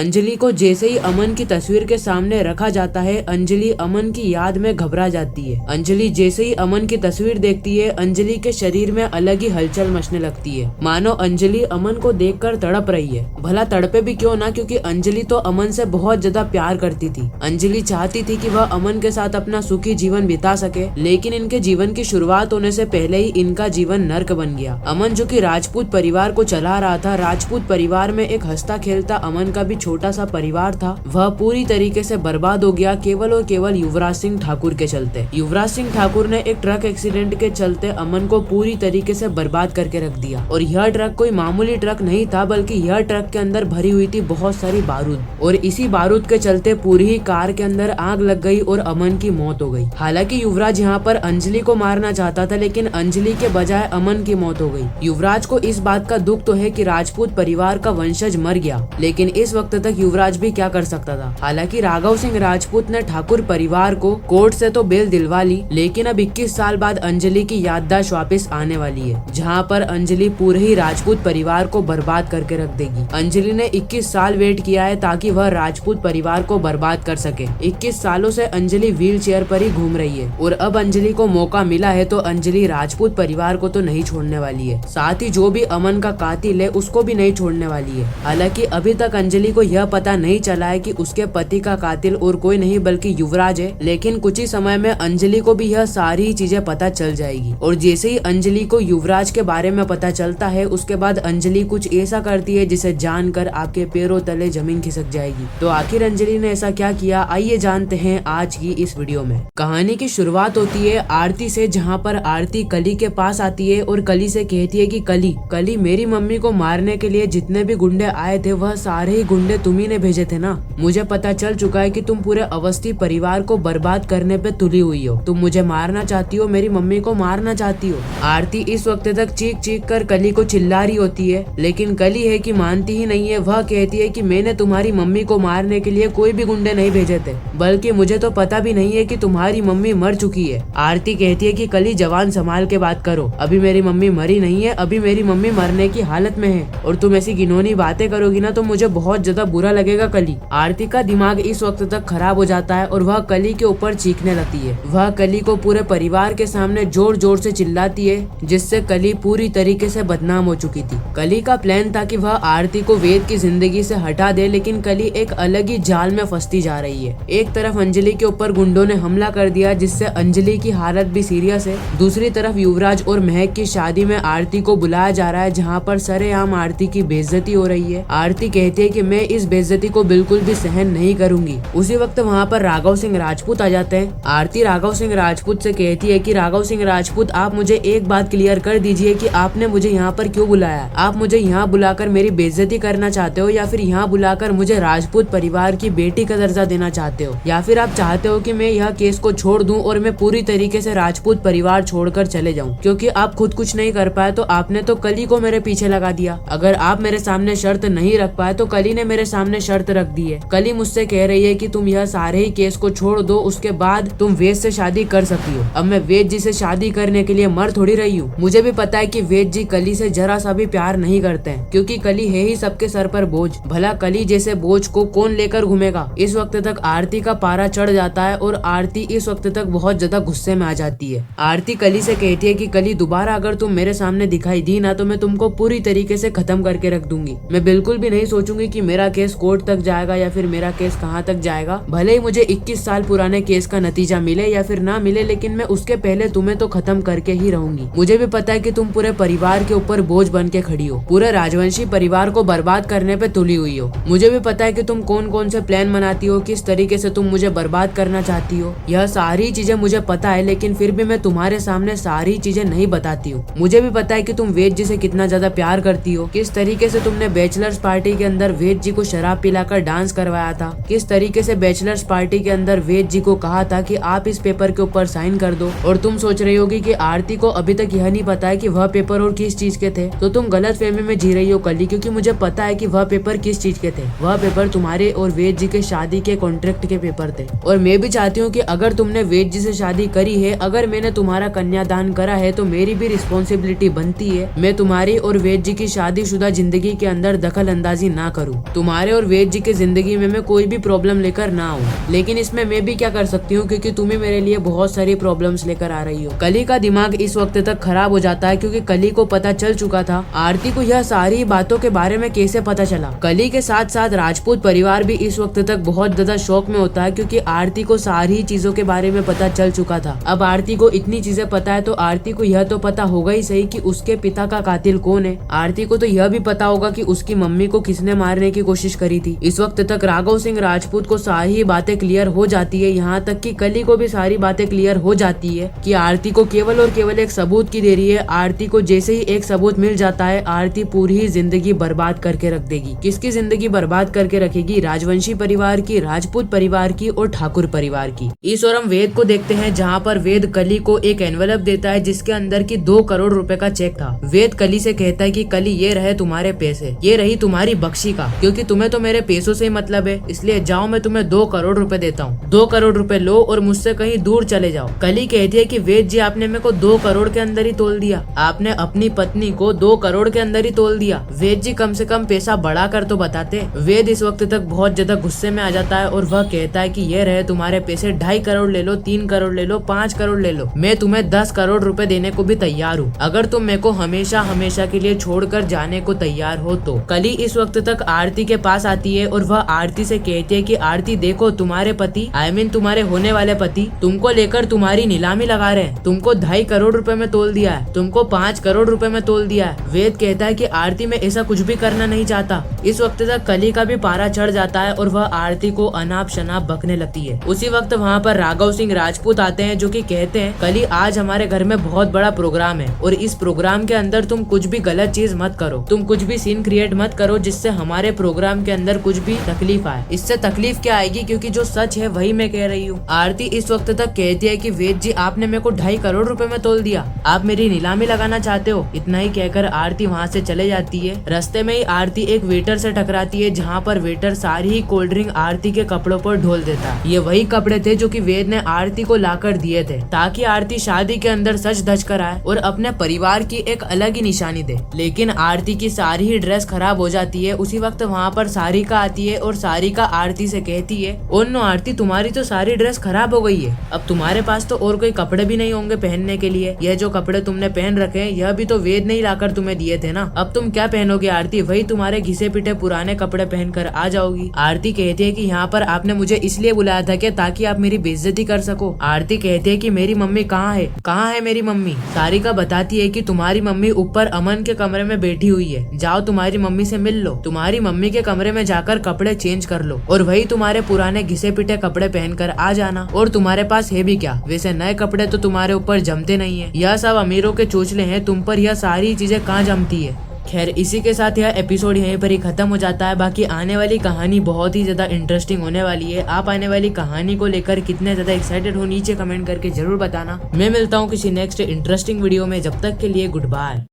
अंजलि को जैसे ही अमन की तस्वीर के सामने रखा जाता है, अंजलि अमन की याद में घबरा जाती है। अंजलि जैसे ही अमन की तस्वीर देखती है, अंजलि के शरीर में अलग ही हलचल मचने लगती है, मानो अंजलि अमन को देखकर तड़प रही है। भला तड़पे भी क्यों ना, क्योंकि अंजलि तो अमन से बहुत ज्यादा प्यार करती थी। अंजलि चाहती थी कि वह अमन के साथ अपना सुखी जीवन बिता सके, लेकिन इनके जीवन की शुरुआत होने से पहले ही इनका जीवन नर्क बन गया। अमन जो कि राजपूत परिवार को चला रहा था, राजपूत परिवार में एक हंसता खेलता अमन का भी छोटा सा परिवार था, वह पूरी तरीके से बर्बाद हो गया केवल और केवल युवराज सिंह ठाकुर के चलते। युवराज सिंह ठाकुर ने एक ट्रक एक्सीडेंट के चलते अमन को पूरी तरीके से बर्बाद करके रख दिया। और यह ट्रक कोई मामूली ट्रक नहीं था, बल्कि यह ट्रक के अंदर भरी हुई थी बहुत सारी बारूद, और इसी बारूद के चलते पूरी ही कार के अंदर आग लग गई और अमन की मौत हो गई। हालांकि युवराज यहाँ पर अंजलि को मारना चाहता था, लेकिन अंजलि के बजाय अमन की मौत हो गई। युवराज को इस बात का दुख तो है कि राजपूत परिवार का वंशज मर गया, लेकिन इस वक्त तक युवराज भी क्या कर सकता था। हालांकि राघव सिंह राजपूत ने ठाकुर परिवार को कोर्ट से तो बेल दिलवा ली, लेकिन अब 21 साल बाद अंजलि की याददाश्त वापस आने वाली है, जहाँ पर अंजलि पूरे ही राजपूत परिवार को बर्बाद करके रख देगी। अंजलि ने 21 साल वेट किया है ताकि वह राजपूत परिवार को बर्बाद कर सके। 21 सालों से अंजलि व्हील चेयर पर ही घूम रही है, और अब अंजलि को मौका मिला है तो अंजलि राजपूत परिवार को तो नहीं छोड़ने वाली है, साथ ही जो भी अमन का कातिल है उसको भी नहीं छोड़ने वाली है। हालांकि अभी तक अंजलि को यह पता नहीं चला है कि उसके पति का कातिल और कोई नहीं बल्कि युवराज है, लेकिन कुछ ही समय में अंजलि को भी यह सारी चीजें पता चल जाएगी। और जैसे ही अंजलि को युवराज के बारे में पता चलता है, उसके बाद अंजलि कुछ ऐसा करती है जिसे जानकर आपके पैरों तले जमीन खिसक जाएगी। तो आखिर अंजलि ने ऐसा क्या किया, आइए जानते हैं आज की इस वीडियो में। कहानी की शुरुआत होती है आरती से, जहाँ पर आरती कली के पास आती है और कली से कहती है कि कली मेरी मम्मी को मारने के लिए जितने भी गुंडे आए थे वह सारे ही गुंडे तुम्ही ने भेजे थे ना। मुझे पता चल चुका है कि तुम पूरे अवस्थी परिवार को बर्बाद करने पे तुली हुई हो। तुम मुझे मारना चाहती हो, मेरी मम्मी को मारना चाहती हो। आरती इस वक्त तक चीख चीख कर कली को चिल्ला रही होती है, लेकिन कली है कि मानती ही नहीं है। वह कहती है कि मैंने तुम्हारी मम्मी को मारने के लिए कोई भी गुंडे नहीं भेजे थे, बल्कि मुझे तो पता भी नहीं है कि तुम्हारी मम्मी मर चुकी है। आरती कहती है कि कली जवान संभाल के बात करो, अभी मेरी मम्मी मरी नहीं है, अभी मेरी मम्मी मरने की हालत में है, और तुम ऐसी घिनौनी बातें करोगी ना तो मुझे बहुत ज्यादा बुरा लगेगा कली। आरती का दिमाग इस वक्त तक खराब हो जाता है और वह कली के ऊपर चीखने लगती है। वह कली को पूरे परिवार के सामने जोर जोर से चिल्लाती है, जिससे कली पूरी तरीके से बदनाम हो चुकी थी। कली का प्लान था कि वह आरती को वेद की जिंदगी से हटा दे, लेकिन कली एक अलग ही जाल में फंसती जा रही है। एक तरफ अंजलि के ऊपर गुंडों ने हमला कर दिया, जिससे अंजलि की हालत भी सीरियस है। दूसरी तरफ युवराज और महक की शादी में आरती को बुलाया जा रहा है, जहाँ पर सरेआम आरती की बेइज्जती हो रही है। आरती कहती है कि मैं इस बेइज्जती को बिल्कुल भी सहन नहीं करूंगी। उसी वक्त वहाँ पर राघव सिंह राजपूत आ जाते हैं। आरती राघव सिंह राजपूत से कहती है कि राघव सिंह राजपूत, आप मुझे एक बात क्लियर कर दीजिए कि आपने मुझे यहाँ पर क्यों बुलाया। आप मुझे यहाँ बुलाकर मेरी बेइज्जती करना चाहते हो, या फिर यहाँ बुलाकर मुझे राजपूत परिवार की बेटी का दर्जा देना चाहते हो, या फिर आप चाहते हो कि मैं यह केस को छोड़ दूं और मैं पूरी तरीके से राजपूत परिवार छोड़कर चले जाऊं, क्योंकि आप खुद कुछ नहीं कर पाए तो आपने तो कली को मेरे पीछे लगा दिया। अगर आप मेरे सामने शर्त नहीं रख पाए तो कली ने मेरे सामने शर्त रख दी है। कली मुझसे कह रही है कि तुम यह सारे ही केस को छोड़ दो, उसके बाद तुम वेद से शादी कर सकती हो। अब मैं वेद जी से शादी करने के लिए मर थोड़ी रही हूँ। मुझे भी पता है कि वेद जी कली से जरा सा भी प्यार नहीं करते हैं, क्योंकि कली है ही सबके सर पर बोझ। भला कली जैसे बोझ को कौन लेकर घूमेगा। इस वक्त तक आरती का पारा चढ़ जाता है और आरती इस वक्त तक बहुत ज्यादा गुस्से में आ जाती है। आरती कली से कहती है कि कली, दोबारा अगर तुम मेरे सामने दिखाई दी ना तो मैं तुमको पूरी तरीके से खत्म करके रख दूंगी। मैं बिल्कुल भी नहीं सोचूंगी कि मेरा केस कोर्ट तक जाएगा या फिर मेरा केस कहाँ तक जाएगा। भले ही मुझे 21 साल पुराने केस का नतीजा मिले या फिर ना मिले, लेकिन मैं उसके पहले तुम्हें तो खत्म करके ही रहूंगी। मुझे भी पता है कि तुम पूरे परिवार के ऊपर बोझ बन के खड़ी हो, पूरे राजवंशी परिवार को बर्बाद करने पे तुली हुई हो। मुझे भी पता है कि तुम कौन कौन से प्लान बनाती हो, किस तरीके से तुम मुझे बर्बाद करना चाहती हो। यह सारी चीजें मुझे पता है, लेकिन फिर भी मैं तुम्हारे सामने सारी चीजें नहीं बताती हूँ। मुझे भी पता है कि तुम वेद जी से कितना ज्यादा प्यार करती हो, किस तरीके से तुमने बैचलर्स पार्टी के अंदर वेद जी को शराब पिलाकर डांस करवाया था, किस तरीके से बैचलर्स पार्टी के अंदर वेद जी को कहा था कि आप इस पेपर के ऊपर साइन कर दो। और तुम सोच रही होगी कि आरती को अभी तक यह नहीं पता है कि वह पेपर और किस चीज के थे, तो तुम गलत फहमी में जी रही हो कली, क्योंकि मुझे पता है कि वह पेपर किस चीज के थे। वह पेपर तुम्हारे और वेद जी के शादी के कॉन्ट्रैक्ट के पेपर थे। और मैं भी चाहती हूँ कि अगर तुमने वेद जी से शादी करी है, अगर मैंने तुम्हारा कन्यादान करा है, तो मेरी भी रिस्पॉन्सिबिलिटी बनती है मैं तुम्हारी और वेद जी की शादीशुदा जिंदगी के अंदर दखल अंदाजी ना करूँ। तुम्हारे और वेद जी की जिंदगी में मैं कोई भी प्रॉब्लम लेकर ना आऊँ, लेकिन इसमें मैं भी क्या कर सकती हूँ क्योंकि तुम्हें मेरे लिए बहुत सारी प्रॉब्लम्स लेकर आ रही हो। कली का दिमाग इस वक्त तक खराब हो जाता है क्योंकि कली को पता चल चुका था आरती को यह सारी बातों के बारे में कैसे पता चला। कली के साथ साथ राजपूत परिवार भी इस वक्त तक बहुत ज्यादा शौक में होता है क्योंकि आरती को सारी चीजों के बारे में पता चल चुका था। अब आरती को इतनी चीजें पता है तो आरती को यह तो पता होगा ही सही कि उसके पिता का कातिल कौन है। आरती को तो यह भी पता होगा कि उसकी मम्मी को किसने मारने की कोशिश करी थी। इस वक्त तक राघव सिंह राजपूत को सारी बातें क्लियर हो जाती है, यहाँ तक कि कली को भी सारी बातें क्लियर हो जाती है कि आरती को केवल और केवल एक सबूत की देरी है। आरती को जैसे ही एक सबूत मिल जाता है आरती पूरी ही जिंदगी बर्बाद करके रख देगी। किसकी जिंदगी बर्बाद करके रखेगी? राजवंशी परिवार की, राजपूत परिवार की और ठाकुर परिवार की। इस और हम वेद को देखते हैं जहाँ पर वेद कली को एक एनवेलप देता है जिसके अंदर की 2 करोड़ रुपए का चेक था। वेद कली से कहता है कि कली ये रहे तुम्हारे पैसे, ये रही तुम्हारी बख्शी का, क्योंकि तुम्हें तो मेरे पैसों से ही मतलब है, इसलिए जाओ मैं तुम्हें 2 करोड़ रुपए देता हूँ। 2 करोड़ रुपए लो और मुझसे कहीं दूर चले जाओ। कली कहती है कि वेद जी आपने मेरे को 2 करोड़ के अंदर ही तोल दिया, आपने अपनी पत्नी को 2 करोड़ के अंदर ही तोल दिया। वेद जी कम से कम पैसा बढ़ा कर तो बताते। वेद इस वक्त तक बहुत ज्यादा गुस्से में आ जाता है और वह कहता है कि ये रहे तुम्हारे पैसे, 2.5 करोड़ ले लो, 3 करोड़ ले लो, 5 करोड़ ले लो, मैं तुम्हें 10 करोड़ रुपए देने को भी तैयार हूँ अगर तुम मेरे को हमेशा हमेशा के लिए छोड़कर जाने को तैयार हो तो। कली इस वक्त तक आरती के पास आती है और वह आरती से कहती है कि आरती देखो तुम्हारे पति तुम्हारे होने वाले पति तुमको लेकर तुम्हारी नीलामी लगा रहे हैं, तुमको 2.5 करोड़ रुपए में तोल दिया है, तुमको 5 करोड़ रुपए में तोल दिया है। वेद कहता है कि आरती में ऐसा कुछ भी करना नहीं चाहता। इस वक्त तक कली का भी पारा चढ़ जाता है और वह आरती को अनाप शनाप बकने लगती है। उसी वक्त वहाँ पर राघव सिंह राजपूत आते हैं जो कि कहते हैं कली आज हमारे घर में बहुत बड़ा प्रोग्राम है और इस प्रोग्राम के अंदर तुम कुछ भी गलत चीज मत करो, तुम कुछ भी सीन क्रिएट मत करो जिससे हमारे प्रोग्राम के अंदर कुछ भी तकलीफ आए। इससे तकलीफ क्या आएगी क्योंकि जो सच है वही मैं कह रही हूँ। आरती इस वक्त तक कहती है कि वेद जी आपने मेरे को 2.5 करोड़ रुपए में तोल दिया, आप मेरी नीलामी लगाना चाहते हो। इतना ही कहकर आरती वहाँ से चले जाती है। रास्ते में ही आरती एक वेटर से टकराती है जहाँ पर वेटर सारी ही कोल्ड ड्रिंक आरती के कपड़ों पर ढोल देता है। ये वही कपड़े थे जो कि वेद ने आरती को लाकर दिए थे ताकि आरती शादी के अंदर सच धज कर आए और अपने परिवार की एक अलग ही निशानी दे। लेकिन आरती की सारी ही ड्रेस खराब हो जाती है। उसी वक्त वहाँ पर सारिका आती है और सारिका आरती से कहती है ओ नो आरती तुम्हारी तो सारी ड्रेस खराब हो गई है, अब तुम्हारे पास तो और कोई कपड़े भी नहीं होंगे पहनने के लिए। यह जो कपड़े तुमने पहन रखे हैं यह भी तो वेद नहीं लाकर तुम्हें दिए थे ना, अब तुम क्या पहनोगे आरती? वही तुम्हारे घिसे पिटे पुराने कपड़े पहनकर आ जाओगी। आरती कहती है कि यहाँ पर आपने मुझे इसलिए बुलाया था कि ताकि आप मेरी बेइज्जती कर सको। आरती कहती है कि मेरी मम्मी कहाँ है, कहाँ है मेरी मम्मी? सारिका बताती है कि तुम्हारी मम्मी ऊपर अमन के कमरे में बैठी हुई है, जाओ तुम्हारी मम्मी से मिल लो, तुम्हारी मम्मी के कमरे में जाकर कपड़े चेंज कर लो और वही तुम्हारे पुराने घिसे पिटे कपड़े पहनकर आ जाना। और तुम्हारे पास है भी क्या, वैसे नए कपड़े तो तुम्हारे ऊपर जमते नहीं है, यह सब अमीरों के चोचले हैं, तुम पर यह सारी चीजें कहाँ जमती है। खैर इसी के साथ यह एपिसोड यहीं पर ही खत्म हो जाता है। बाकी आने वाली कहानी बहुत ही ज्यादा इंटरेस्टिंग होने वाली है। आप आने वाली कहानी को लेकर कितने ज्यादा एक्साइटेड हो नीचे कमेंट करके जरूर बताना। मैं मिलता हूँ किसी नेक्स्ट इंटरेस्टिंग वीडियो में, जब तक के लिए गुड बाय।